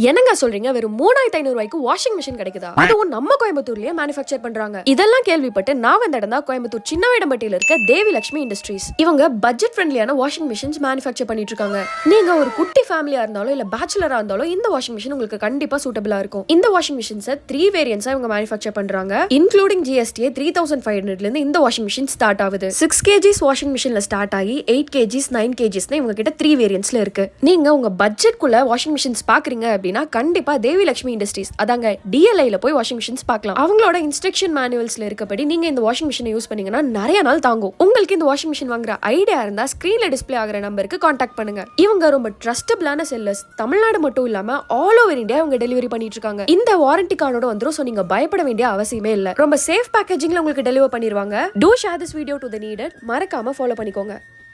என்னங்க சொல்றீங்க? வெறும் 3500 ரூபாய்க்கு வாஷிங் மிஷின் கிடைக்குதா? அதுவும் நம்ம கோயம்புத்தூர்லயே மேனுஃபேக்சர் பண்றாங்க. இதெல்லாம் கேள்விப்பட்டு நான் வந்த இடம் தான் கோயம்புத்தூர் சின்ன வேடம்பட்டியில இருக்க தேவி லட்சுமி இண்டஸ்ட்ரீஸ். இவங்க பட்ஜெட் ஃப்ரெண்ட்லியான வாஷிங் மிஷின்ஸ் மேனுஃபேக்சர் பண்ணிட்டு இருக்காங்க. நீங்க ஒரு குட்டி ஃபேமிலியா இருந்தாலும் இல்ல பேச்சுலரா இருந்தாலும் இந்த வாஷிங் மிஷின் உங்களுக்கு கண்டிப்பா சூட்டபிளா இருக்கும். இந்த வாஷிங் மிஷின்ஸ் 3 வேரியன்ட்ஸா இவங்க மேனுஃபேக்சர் பண்றாங்க. இன்க்ளூடிங் GST 3500 ல இருந்து இந்த வாஷிங் மிஷின் ஸ்டார்ட் ஆகுது. 6 kgs வாஷிங் மிஷின்ல ஸ்டார்ட் ஆகி 8 kgs 9 kgs இவங்க கிட்ட 3 வேரியன்ட்ஸ்ல இருக்கு. நீங்க உங்க பட்ஜெட்குள்ள வாஷிங் மிஷின்ஸ் பாக்குறீங்க அப்படின்னா கண்டிப்பா தேவி லட்சுமி இண்டஸ்ட்ரீஸ் அதாங்க DLI ல போய் வாஷிங் மிஷின்ஸ் பார்க்கலாம். அவங்களோட இன்ஸ்ட்ரக்ஷன் மேனுவல்ஸ்ல இருக்கப்படி நீங்க இந்த வாஷிங் மிஷினை யூஸ் பண்ணீங்கன்னா நிறைய நாள் தாங்கும். உங்களுக்கு இந்த வாஷிங் மிஷின் வாங்குற ஐடியா இருந்தா ஸ்கிரீன்ல டிஸ்ப்ளே ஆகிற நம்பருக்கு கான்டாக்ட் பண்ணுங்க. இவங்க ரொம்ப ட்ரஸ்டபிளான செல்லர்ஸ். தமிழ்நாடு மட்டும் இல்லாம ஆல் ஓவர் இந்தியா இவங்க டெலிவரி பண்ணிட்டு இருக்காங்க. இந்த வாரண்டி கார்டோட வந்துரும். சோ நீங்க பயப்பட வேண்டிய அவசியமே இல்ல. ரொம்ப சேஃப் பேக்கேஜிங்ல உங்களுக்கு டெலிவர் பண்ணிடுவாங்க. Do share this video to the needed. மறக்காம ஃபாலோ பண்ணிக்கோங்க.